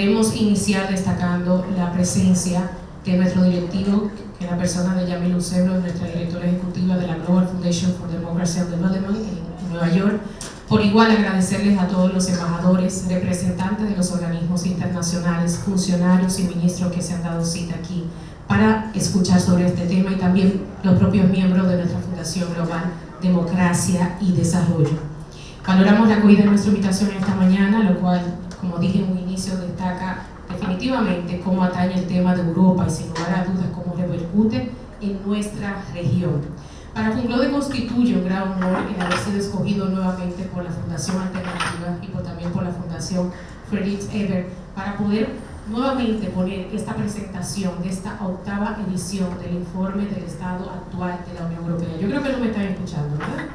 queremos iniciar destacando la presencia de nuestro directivo, que es la persona de Yamil Lucebro, nuestra directora ejecutiva de la Global Foundation for Democracy and Development en Nueva York. Por igual agradecerles a todos los embajadores, representantes de los organismos internacionales, funcionarios y ministros que se han dado cita aquí para escuchar sobre este tema, y también los propios miembros de nuestra Fundación Global Democracia y Desarrollo. Valoramos la acogida de nuestra invitación esta mañana, lo cual, como dije en un inicio, destaca definitivamente cómo atañe el tema de Europa y, sin lugar a dudas, cómo repercute en nuestra región. Para FUNGLODE constituye un gran honor el haber sido escogido nuevamente por la Fundación Alternativa y también por la Fundación Friedrich Ebert para poder nuevamente poner esta presentación de esta 8ª edición del informe del estado actual de la Unión Europea. Yo creo que no me están escuchando, ¿verdad?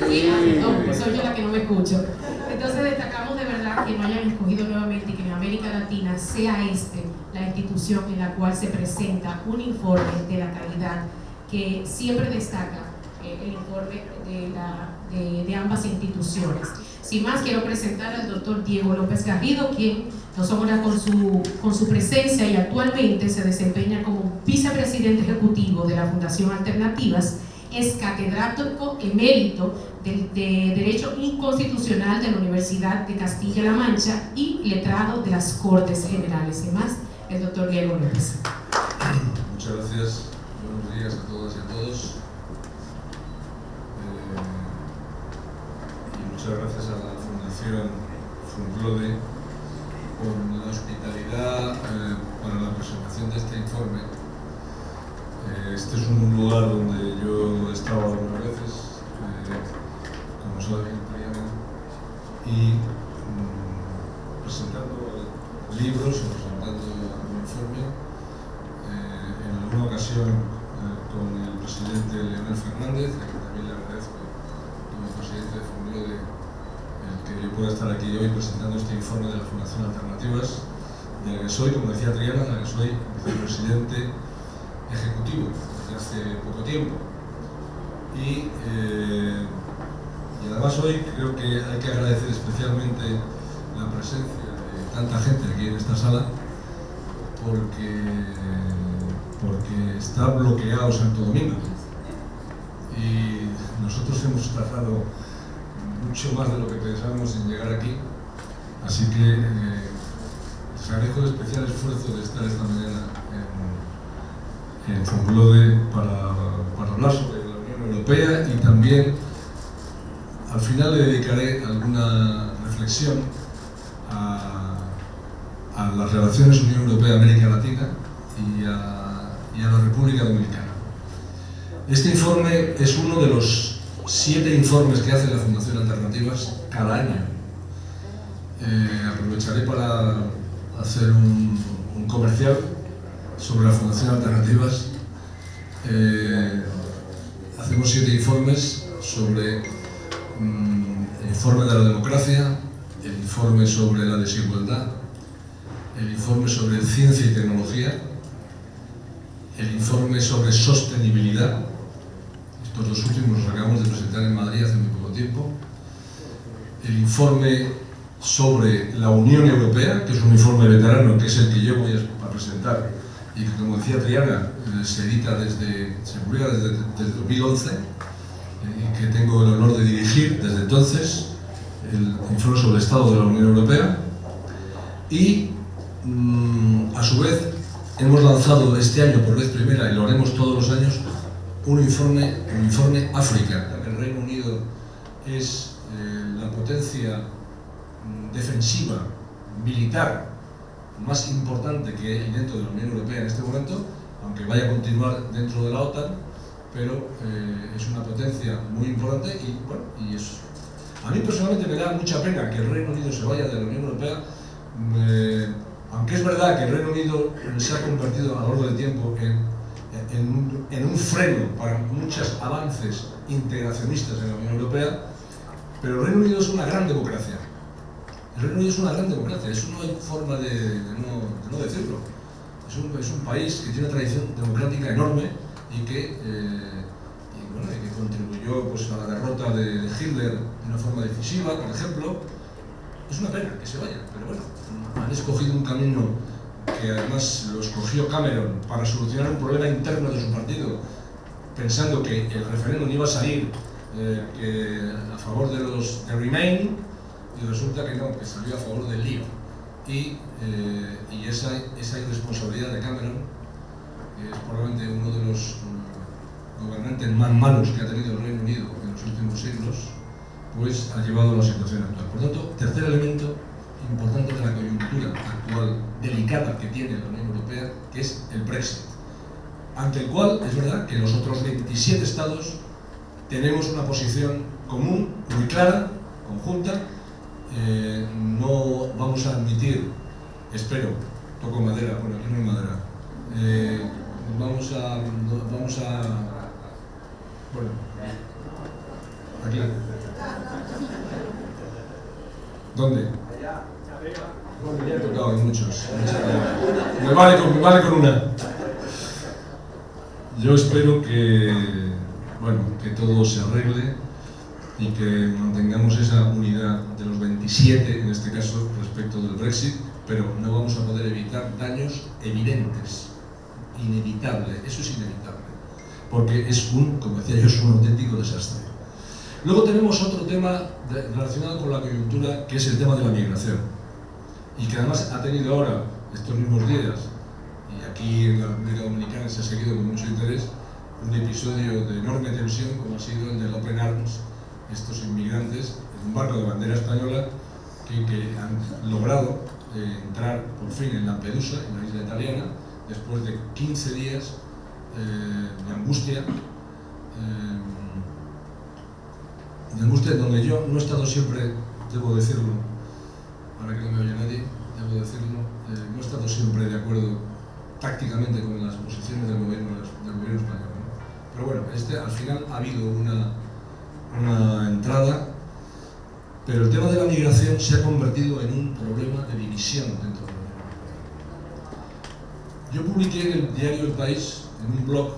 Sí, no, pues soy yo la que no me escucho. Entonces destacamos de verdad que nos hayan escogido nuevamente y que en América Latina sea la institución en la cual se presenta un informe de la calidad que siempre destaca el informe de ambas instituciones. Sin más, quiero presentar al doctor Diego López Garrido, quien nos honra con su presencia y actualmente se desempeña como vicepresidente ejecutivo de la Fundación Alternativas. Es catedrático emérito de Derecho Inconstitucional de la Universidad de Castilla-La Mancha y letrado de las Cortes Generales. Sin más, el doctor Diego López. Muchas gracias. Buenos días a todas y a todos. Y muchas gracias a la Fundación FUNGLODE por la hospitalidad para la presentación de este informe. Este es un lugar donde yo he estado algunas veces, como saben, y presentando libros o presentando un informe. En alguna ocasión con el presidente Leonel Fernández, a quien también le agradezco como presidente de FUNGLODE el que yo pueda estar aquí hoy presentando este informe de la Fundación Alternativas, de la que soy, como decía Triana, de la que soy vicepresidente ejecutivo desde hace poco tiempo. Y además hoy creo que hay que agradecer especialmente la presencia de tanta gente aquí en esta sala, porque está bloqueado Santo Domingo y nosotros hemos tardado mucho más de lo que pensábamos en llegar aquí, así que les agradezco el especial esfuerzo de estar esta mañana en FUNGLODE para hablar sobre la Unión Europea, y también al final le dedicaré alguna reflexión a las relaciones Unión Europea-América Latina y a la República Dominicana. Este informe es uno de los 7 informes que hace la Fundación Alternativas cada año. Aprovecharé para hacer un comercial sobre la Fundación Alternativas. Hacemos 7 informes sobre el informe de la democracia, el informe sobre la desigualdad, el informe sobre ciencia y tecnología, el informe sobre sostenibilidad. Estos 2 últimos los acabamos de presentar en Madrid hace muy poco tiempo. El informe sobre la Unión Europea, que es un informe veterano, que es el que yo voy a presentar y que, como decía Triana, se publica desde 2011, y que tengo el honor de dirigir desde entonces, el informe sobre el estado de la Unión Europea. Y a su vez hemos lanzado este año por vez primera, y lo haremos todos los años, un informe África. El Reino Unido es la potencia defensiva, militar, más importante que hay dentro de la Unión Europea en este momento, aunque vaya a continuar dentro de la OTAN, pero es una potencia muy importante. Y bueno, a mí personalmente me da mucha pena que el Reino Unido se vaya de la Unión Europea, aunque es verdad que el Reino Unido se ha convertido a lo largo del tiempo en un freno para muchos avances integracionistas en la Unión Europea, pero el Reino Unido es una gran democracia. El Reino Unido es una gran democracia, eso no hay forma de no decirlo. Es un país que tiene una tradición democrática enorme y que contribuyó pues, a la derrota de Hitler de una forma decisiva, por ejemplo, Es una pena que se vayan, pero bueno, han escogido un camino que además lo escogió Cameron para solucionar un problema interno de su partido, pensando que el referéndum iba a salir a favor de los de Remain, y resulta que no, que salió a favor del Leave. Y esa irresponsabilidad de Cameron, que es probablemente uno de los gobernantes más malos que ha tenido el Reino Unido en los últimos siglos, pues ha llevado a la situación actual. Por tanto, tercer elemento importante de la coyuntura actual, delicada que tiene la Unión Europea, que es el Brexit, ante el cual es verdad que los otros 27 estados tenemos una posición común, muy clara, conjunta. No vamos a admitir, espero, toco madera, bueno, aquí no hay madera, bueno, aquí. ¿Dónde? Bueno, ya he tocado en muchos. Me vale con una. Yo espero que todo se arregle y que mantengamos esa unidad de los 27, en este caso, respecto del Brexit, pero no vamos a poder evitar daños evidentes, inevitable, eso es inevitable, porque es como decía yo, es un auténtico desastre. Luego tenemos otro tema relacionado con la coyuntura, que es el tema de la migración, y que además ha tenido ahora, estos mismos días, y aquí en la República Dominicana se ha seguido con mucho interés, un episodio de enorme tensión, como ha sido el del Open Arms, estos inmigrantes, en un barco de bandera española, que han logrado entrar por fin en Lampedusa, en la isla italiana, después de 15 días de angustia, donde yo no he estado siempre, debo decirlo, para que no me oye nadie, debo decirlo, no he estado siempre de acuerdo tácticamente con las posiciones del gobierno español, ¿no? Pero bueno, al final ha habido una entrada, pero el tema de la migración se ha convertido en un problema de división dentro de la Unión Europea. Yo publiqué en el diario El País, en un blog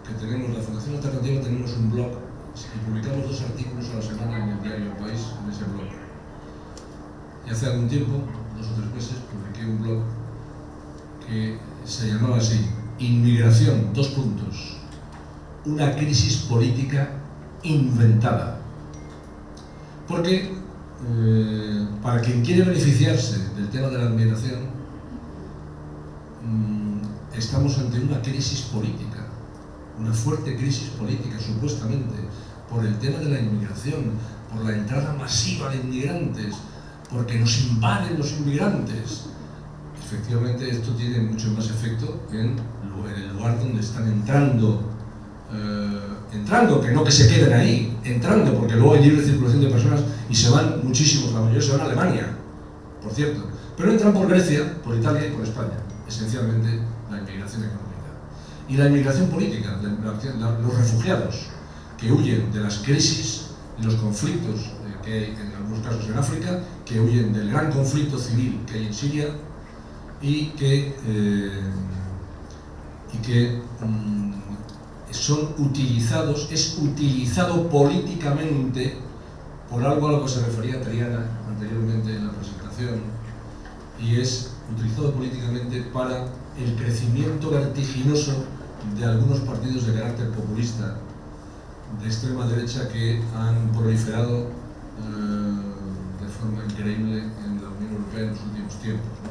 que tenemos, la Fundación Alternativa, tenemos un blog y publicamos 2 artículos a la semana en el diario El País, en ese blog. Y hace algún tiempo, 2 o 3 meses, publiqué un blog que se llamaba así: Inmigración, una crisis política inventada. Porque para quien quiere beneficiarse del tema de la inmigración, estamos ante una crisis política, una fuerte crisis política, supuestamente, por el tema de la inmigración, por la entrada masiva de inmigrantes, porque nos invaden los inmigrantes. Efectivamente, esto tiene mucho más efecto en el lugar donde están entrando, que no que se queden ahí, entrando, porque luego hay libre circulación de personas y se van muchísimos, la mayoría se van a Alemania, por cierto, pero entran por Grecia, por Italia y por España, esencialmente la inmigración económica. Y la inmigración política, los refugiados que huyen de las crisis y los conflictos que hay en algunos casos en África, que huyen del gran conflicto civil que hay en Siria y que son utilizados, es utilizado políticamente por algo a lo que se refería Triana anteriormente en la presentación, y es utilizado políticamente para el crecimiento vertiginoso de algunos partidos de carácter populista de extrema derecha que han proliferado de forma increíble en la Unión Europea en los últimos tiempos, ¿no?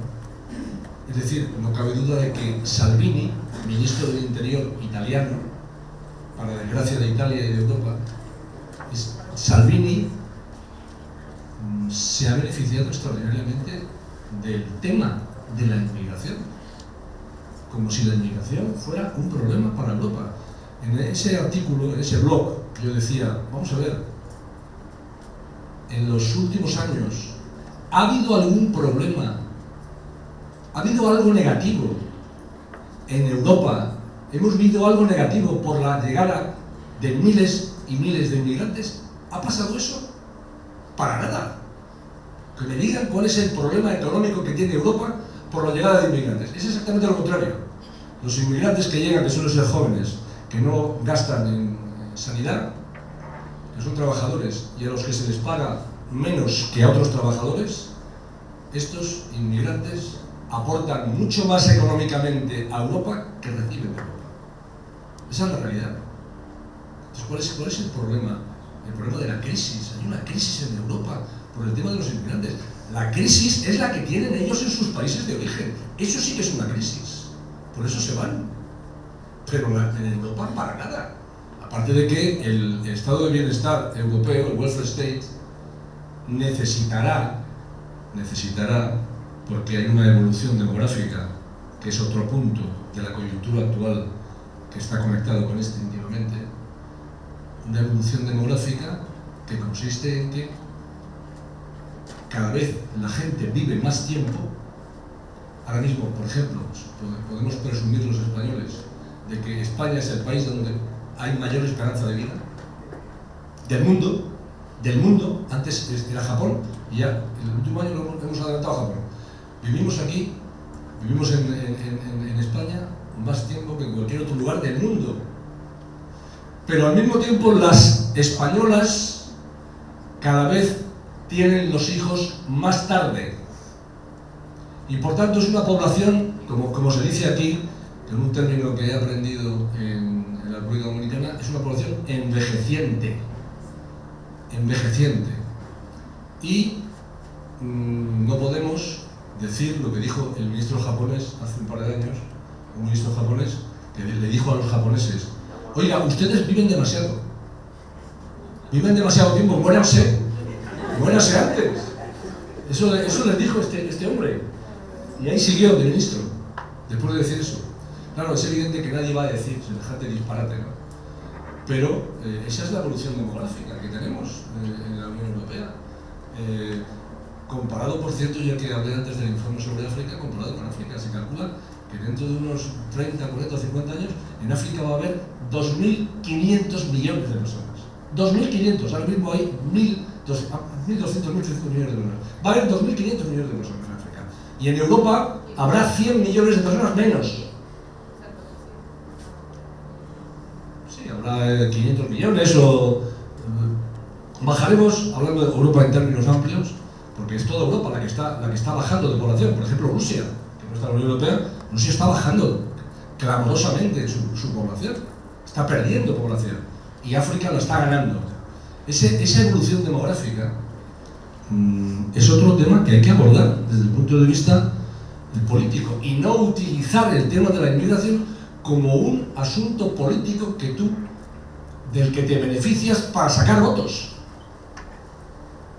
Es decir, no cabe duda de que Salvini, ministro del Interior italiano, para desgracia de Italia y de Europa, Salvini se ha beneficiado extraordinariamente del tema de la inmigración, como si la inmigración fuera un problema para Europa. En ese artículo, en ese blog, yo decía, vamos a ver, en los últimos años, ¿ha habido algún problema? ¿Ha habido algo negativo en Europa? ¿Hemos visto algo negativo por la llegada de miles y miles de inmigrantes? ¿Ha pasado eso? Para nada. Que me digan cuál es el problema económico que tiene Europa por la llegada de inmigrantes. Es exactamente lo contrario. Los inmigrantes que llegan, que suelen ser jóvenes, que no gastan en sanidad, que son trabajadores y a los que se les paga menos que a otros trabajadores, estos inmigrantes aportan mucho más económicamente a Europa que reciben de Europa. Esa es la realidad. Entonces, ¿cuál es el problema? El problema de la crisis. Hay una crisis en Europa por el tema de los inmigrantes. La crisis es la que tienen ellos en sus países de origen. Eso sí que es una crisis. Por eso se van. Pero en Europa para nada. Aparte de que el estado de bienestar europeo, el welfare state, necesitará, porque hay una evolución demográfica, que es otro punto de la coyuntura actual que está conectado con este íntimamente, una evolución demográfica que consiste en que cada vez la gente vive más tiempo. Ahora mismo, por ejemplo, podemos presumir los españoles de que España es el país donde hay mayor esperanza de vida del mundo. Antes era Japón y ya el último año lo hemos adelantado a Japón. Vivimos aquí, vivimos en España más tiempo que en cualquier otro lugar del mundo. Pero al mismo tiempo las españolas cada vez tienen los hijos más tarde. Y por tanto es una población, como se dice aquí, en un término que he aprendido en la República Dominicana, es una población envejeciente. Y no podemos decir lo que dijo el ministro japonés hace un par de años, un ministro japonés que le dijo a los japoneses: oiga, ustedes viven demasiado tiempo, muéranse antes. Eso les dijo este hombre. Y ahí siguió de ministro, después de decir eso. Claro, es evidente que nadie va a decir semejante disparate, ¿no? Pero esa es la evolución demográfica que tenemos en la Unión Europea. Comparado, por cierto, ya que hablé antes del informe sobre África, comparado con África, se calcula que dentro de unos 30, 40 o 50 años, en África va a haber 2.500 millones de personas. 2.500, ahora mismo hay 1.200, 1.300 millones de personas. Va a haber 2.500 millones de personas en África. Y en Europa habrá 100 millones de personas menos. Sí, habrá 500 millones o... Bajaremos, hablando de Europa en términos amplios, porque es toda Europa la que está bajando de población. Por ejemplo, Rusia, que no está en la Unión Europea, Rusia está bajando clamorosamente su población, está perdiendo población, y África la está ganando. Esa evolución demográfica es otro tema que hay que abordar desde el punto de vista político, y no utilizar el tema de la inmigración como un asunto político del que te beneficias para sacar votos.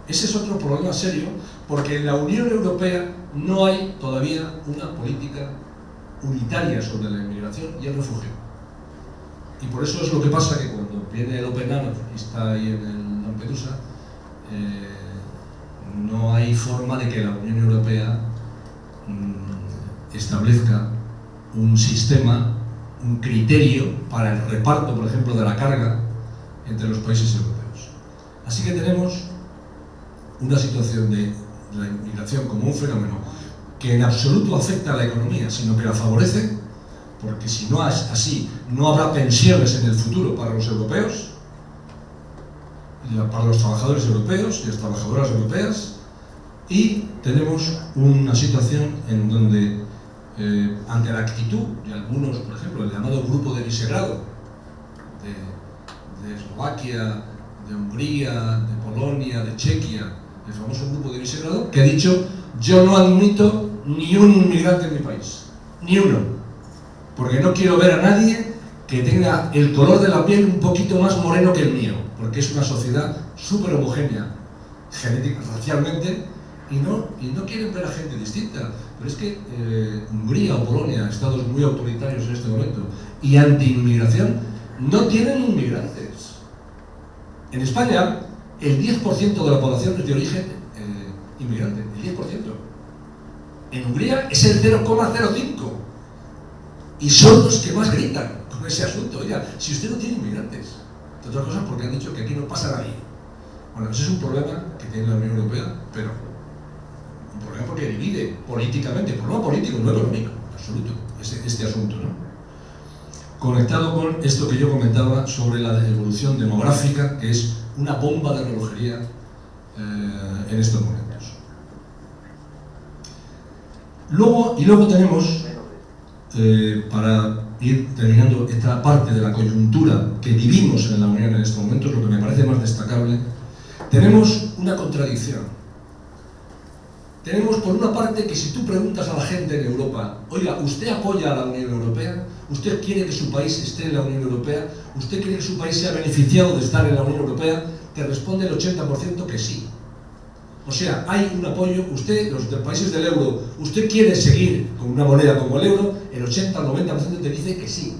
Ese es otro problema serio, porque en la Unión Europea no hay todavía una política unitaria sobre la inmigración y el refugio. Y por eso es lo que pasa que cuando viene el Open Arms y está ahí en el Lampedusa, no hay forma de que la Unión Europea establezca un sistema, un criterio para el reparto, por ejemplo, de la carga entre los países europeos. Así que tenemos una situación de la inmigración como un fenómeno que en absoluto afecta a la economía, sino que la favorece, porque si no es así, no habrá pensiones en el futuro para los europeos, para los trabajadores europeos y las trabajadoras europeas, y tenemos una situación en donde, ante la actitud de algunos, por ejemplo, el llamado Grupo de Visegrado, de Eslovaquia, de Hungría, de Polonia, de Chequia, el famoso Grupo de Visegrado, que ha dicho: yo no admito ni un inmigrante en mi país, ni uno, porque no quiero ver a nadie que tenga el color de la piel un poquito más moreno que el mío, porque es una sociedad súper homogénea, genética, racialmente, y no quieren ver a gente distinta. Pero es que Hungría o Polonia, estados muy autoritarios en este momento, y anti-inmigración, no tienen inmigrantes. En España, el 10% de la población es de origen inmigrante, el 10%. En Hungría es el 0,05%. Y son los que más gritan con ese asunto. Oiga, si usted no tiene inmigrantes, entre otras cosas porque han dicho que aquí no pasa nadie. Bueno, ese es un problema que tiene la Unión Europea, pero un problema porque divide políticamente, problema político, no económico, absoluto, este asunto, ¿no? Conectado con esto que yo comentaba sobre la evolución demográfica, que es una bomba de relojería en estos momentos. Luego tenemos, para ir terminando esta parte de la coyuntura que vivimos en la Unión en estos momentos, lo que me parece más destacable, tenemos una contradicción. Tenemos por una parte que si tú preguntas a la gente en Europa, oiga, ¿usted apoya a la Unión Europea? ¿Usted quiere que su país esté en la Unión Europea? ¿Usted quiere que su país sea beneficiado de estar en la Unión Europea? Te responde el 80% que sí. O sea, hay un apoyo, usted, los países del euro, usted quiere seguir con una moneda como el euro, el 80-90% te dice que sí.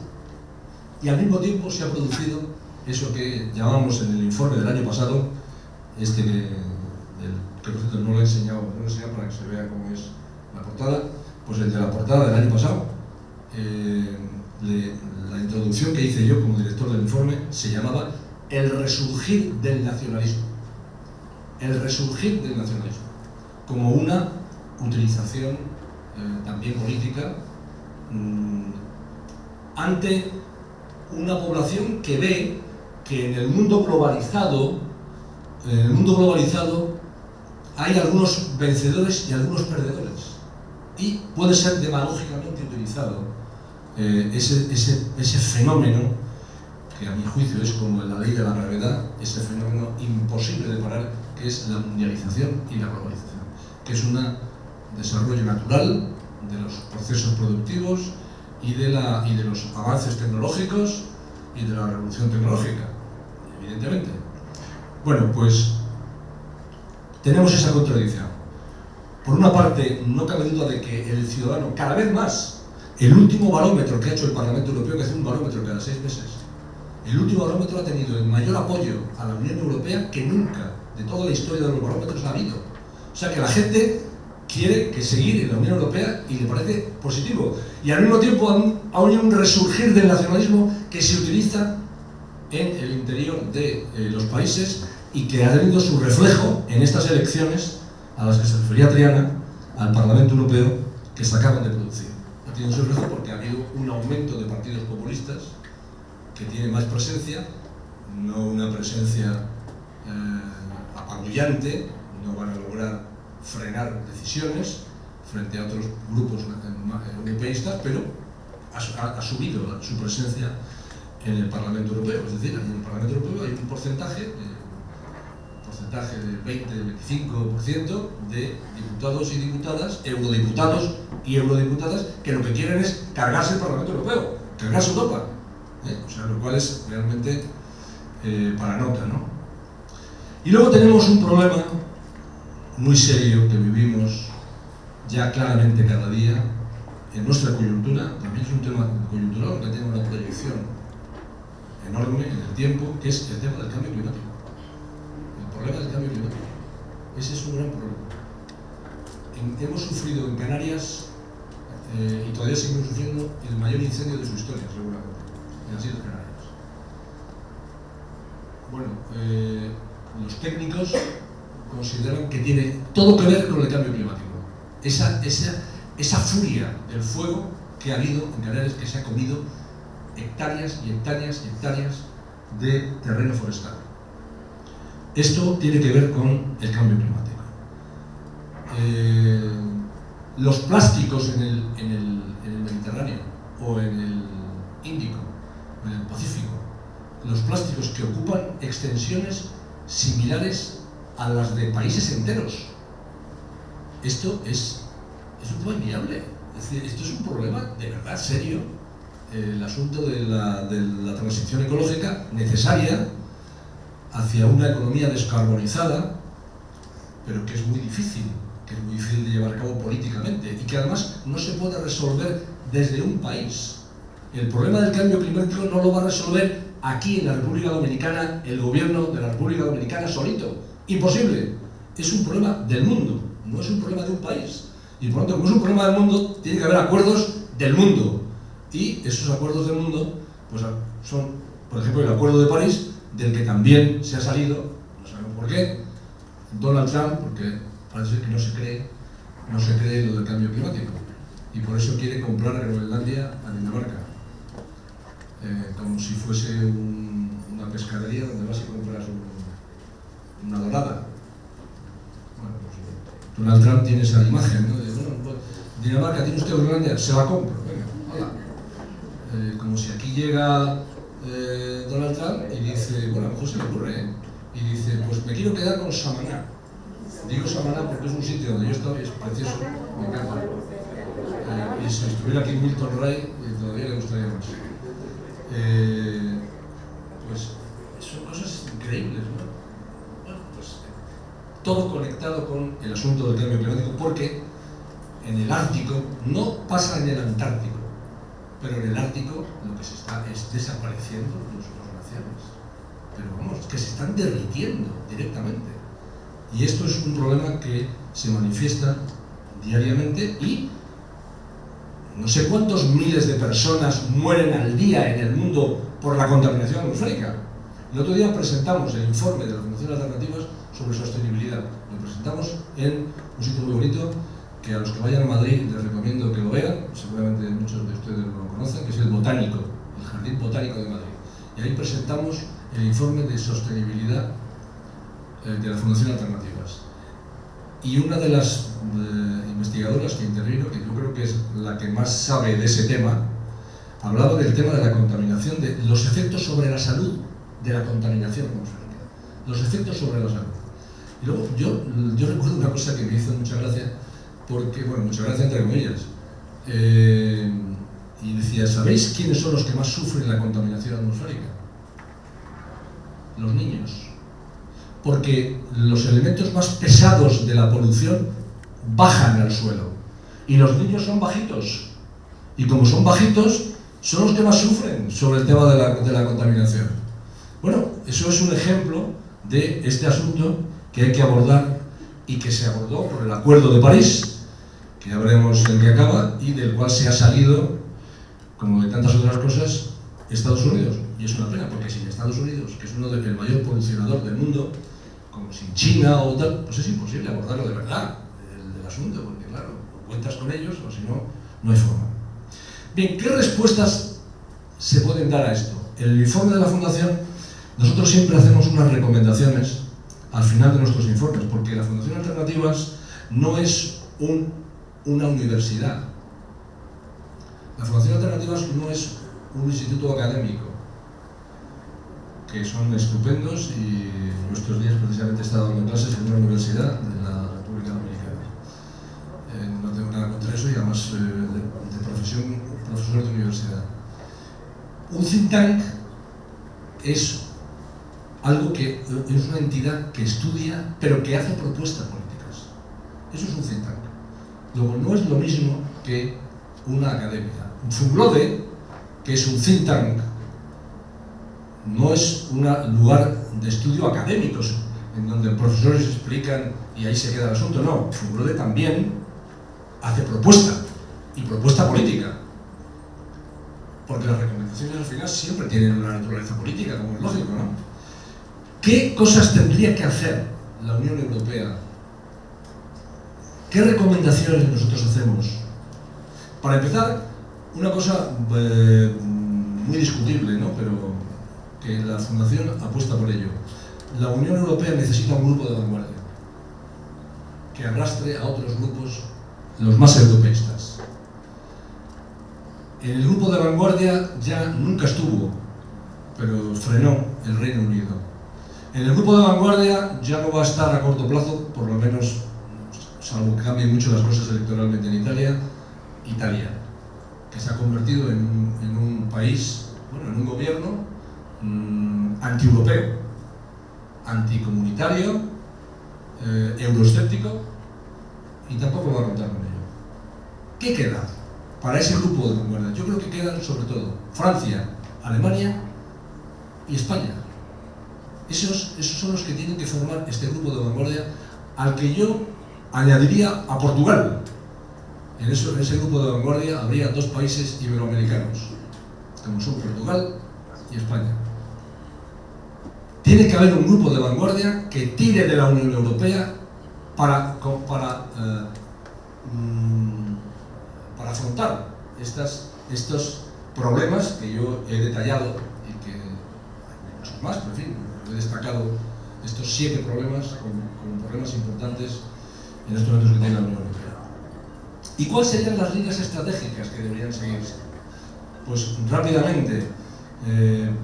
Y al mismo tiempo se ha producido eso que llamamos en el informe del año pasado, que por cierto no lo he enseñado para que se vea cómo es la portada, pues el de la portada del año pasado, la introducción que hice yo como director del informe se llamaba El resurgir del nacionalismo. El resurgir del nacionalismo, como una utilización también política ante una población que ve que en el mundo globalizado hay algunos vencedores y algunos perdedores, y puede ser demagógicamente utilizado ese fenómeno que a mi juicio es como la ley de la gravedad, ese fenómeno imposible de parar, que es la mundialización y la globalización, que es un desarrollo natural de los procesos productivos y de los avances tecnológicos y de la revolución tecnológica, evidentemente. Bueno, pues tenemos esa contradicción. Por una parte, no cabe duda de que el ciudadano, cada vez más, el último barómetro que ha hecho el Parlamento Europeo, que hace un barómetro cada 6 meses, el último barómetro ha tenido el mayor apoyo a la Unión Europea que nunca de toda la historia de los barómetros ha habido. O sea que la gente quiere que seguir en la Unión Europea y le parece positivo. Y al mismo tiempo ha habido un resurgir del nacionalismo que se utiliza en el interior de los países y que ha tenido su reflejo en estas elecciones a las que se refería Triana, al Parlamento Europeo, que se acaban de producir. Ha tenido su reflejo porque ha habido un aumento de partidos populistas que tienen más presencia, no una presencia apabullante, no van a lograr frenar decisiones frente a otros grupos europeístas, pero ha subido su presencia en el Parlamento Europeo. Es decir, en el Parlamento Europeo hay un porcentaje del 20-25% de diputados y diputadas, eurodiputados y eurodiputadas, que lo que quieren es cargarse el Parlamento Europeo, cargarse Europa. O sea, lo cual es realmente para nota, ¿no? Y luego tenemos un problema muy serio que vivimos ya claramente cada día en nuestra coyuntura. También es un tema coyuntural que tiene una proyección enorme en el tiempo, que es el tema del cambio climático. El problema del cambio climático. Ese es un gran problema. Hemos sufrido en Canarias y todavía seguimos sufriendo el mayor incendio de su historia, seguramente, en las Islas Canarias. Bueno, los técnicos consideran que tiene todo que ver con el cambio climático. Esa furia del fuego que ha habido en Canarias, que se ha comido hectáreas y hectáreas y hectáreas de terreno forestal. Esto tiene que ver con el cambio climático. Los plásticos en el Mediterráneo o en el Índico o en el Pacífico, los plásticos que ocupan extensiones similares a las de países enteros. Esto es un problema inviable. Es decir, esto es un problema de verdad serio. El asunto de la transición ecológica necesaria hacia una economía descarbonizada, pero que es muy difícil de llevar a cabo políticamente y que además no se puede resolver desde un país. El problema del cambio climático no lo va a resolver aquí en la República Dominicana el gobierno de la República Dominicana solito. Imposible. Es un problema del mundo, no es un problema de un país. Y por lo tanto, como es un problema del mundo, tiene que haber acuerdos del mundo. Y esos acuerdos del mundo pues son, por ejemplo, el Acuerdo de París, del que también se ha salido, no sabemos por qué, Donald Trump, porque parece que no se cree lo del cambio climático. Y por eso quiere comprar a Groenlandia a Dinamarca. Como si fuese una pescadería donde vas y compras una dorada. Bueno, pues Donald Trump tiene esa imagen, ¿no? De, bueno, Dinamarca, ¿tiene usted Groenlandia? Se la compro, venga, hola. Como si aquí llega Donald Trump y dice, bueno, a lo mejor se le ocurre, y dice, pues me quiero quedar con Samaná. Digo Samaná porque es un sitio donde yo he estado y es precioso, me encanta. Y si estuviera aquí Milton Ray, todavía le gustaría más. Pues son cosas increíbles, ¿no? Bueno, pues todo conectado con el asunto del cambio climático, porque en el Ártico no pasa en el Antártico, pero en el Ártico lo que se está es desapareciendo los glaciares. Pero vamos, que se están derritiendo directamente. Y esto es un problema que se manifiesta diariamente y no sé cuántos miles de personas mueren al día en el mundo por la contaminación atmosférica. El otro día presentamos el informe de la Fundación Alternativas sobre sostenibilidad. Lo presentamos en un sitio muy bonito que a los que vayan a Madrid les recomiendo que lo vean, seguramente muchos de ustedes lo conocen, que es el Botánico, el Jardín Botánico de Madrid. Y ahí presentamos el informe de sostenibilidad de la Fundación Alternativas. Y una de las investigadoras que intervino, que yo creo que es la que más sabe de ese tema, hablaba del tema de la contaminación, de los efectos sobre la salud de la contaminación atmosférica, los efectos sobre la salud. Y luego yo recuerdo una cosa que me hizo mucha gracia, porque, bueno, mucha gracia entre comillas, y decía, ¿sabéis quiénes son los que más sufren la contaminación atmosférica? Los niños. Porque los elementos más pesados de la polución bajan al suelo. Y los niños son bajitos. Y como son bajitos, son los que más sufren sobre el tema de la contaminación. Bueno, eso es un ejemplo de este asunto que hay que abordar y que se abordó por el Acuerdo de París, que ya veremos en qué acaba, y del cual se ha salido, como de tantas otras cosas, Estados Unidos. Y es una pena, porque sin Estados Unidos, que es el mayor polucionador del mundo, como sin China o tal, pues es imposible abordarlo de verdad, el asunto, porque claro, o cuentas con ellos o si no, no hay forma. Bien, ¿qué respuestas se pueden dar a esto? En el informe de la Fundación, nosotros siempre hacemos unas recomendaciones al final de nuestros informes, porque la Fundación Alternativas no es una universidad. La Fundación Alternativas no es un instituto académico, que son estupendos, y nuestros días precisamente he estado dando clases en una universidad de la República Dominicana. No tengo nada contra eso y además de profesión, profesor de universidad. Un think tank es algo que es una entidad que estudia, pero que hace propuestas políticas. Eso es un think tank. Luego, no es lo mismo que una academia. Un Funglode, que es un think tank, no es un lugar de estudio académicos, en donde profesores explican y ahí se queda el asunto. No, Funglode también hace propuesta, y propuesta política. Porque las recomendaciones al final siempre tienen una naturaleza política, como es lógico, ¿no? ¿Qué cosas tendría que hacer la Unión Europea? ¿Qué recomendaciones nosotros hacemos? Para empezar, una cosa muy discutible, ¿no? Pero que la Fundación apuesta por ello. La Unión Europea necesita un grupo de vanguardia que arrastre a otros grupos, los más europeístas. En el grupo de vanguardia ya nunca estuvo, pero frenó el Reino Unido. En el grupo de vanguardia ya no va a estar a corto plazo, por lo menos, salvo que cambien mucho las cosas electoralmente en Italia, que se ha convertido en un país, bueno, en un gobierno anti-europeo, anticomunitario, euroescéptico, y tampoco va a contar con ello. ¿Qué queda para ese grupo de vanguardia? Yo creo que quedan sobre todo Francia, Alemania y España. Esos son los que tienen que formar este grupo de vanguardia, al que yo añadiría a Portugal. En ese grupo de vanguardia habría dos países iberoamericanos, como son Portugal y España. Tiene que haber un grupo de vanguardia que tire de la Unión Europea para afrontar estos problemas que yo he detallado, y que hay muchos más, pero en fin, he destacado estos 7 problemas como problemas importantes en estos momentos que tiene la Unión Europea. ¿Y cuáles serían las líneas estratégicas que deberían seguirse? Pues rápidamente,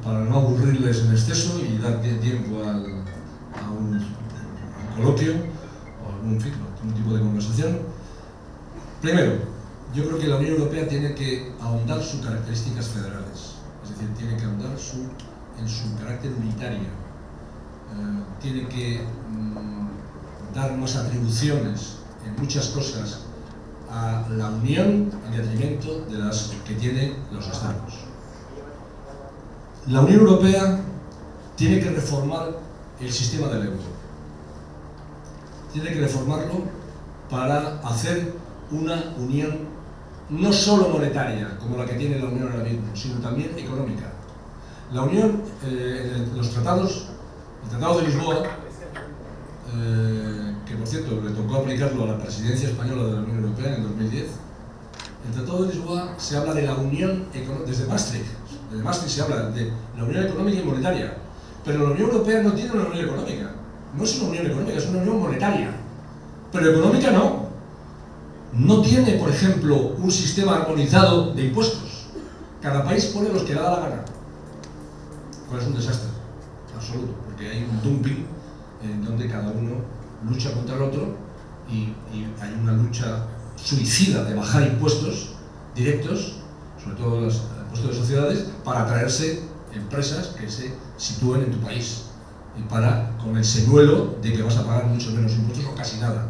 para no aburrirles en exceso y dar tiempo a un coloquio o algún tipo de conversación. Primero, yo creo que la Unión Europea tiene que ahondar sus características federales, es decir, tiene que ahondar en su carácter unitario, tiene que dar más atribuciones en muchas cosas a la Unión en detrimento de las que tienen los Estados. La Unión Europea tiene que reformar el sistema del euro. Tiene que reformarlo para hacer una unión no solo monetaria, como la que tiene la Unión ahora mismo, sino también económica. La Unión, los tratados, el Tratado de Lisboa, que por cierto le tocó aplicarlo a la presidencia española de la Unión Europea en el 2010, el Tratado de Lisboa se habla de la unión económica, desde Maastricht se habla de la unión económica y monetaria, pero la Unión Europea no tiene una unión económica, no es una unión económica, es una unión monetaria, pero económica no. No tiene, por ejemplo, un sistema armonizado de impuestos. Cada país pone los que le da la gana. Pues es un desastre absoluto, porque hay un dumping en donde cada uno lucha contra el otro y hay una lucha suicida de bajar impuestos directos, sobre todo los impuestos de sociedades, para atraerse empresas que se sitúen en tu país y con el señuelo de que vas a pagar mucho menos impuestos o casi nada.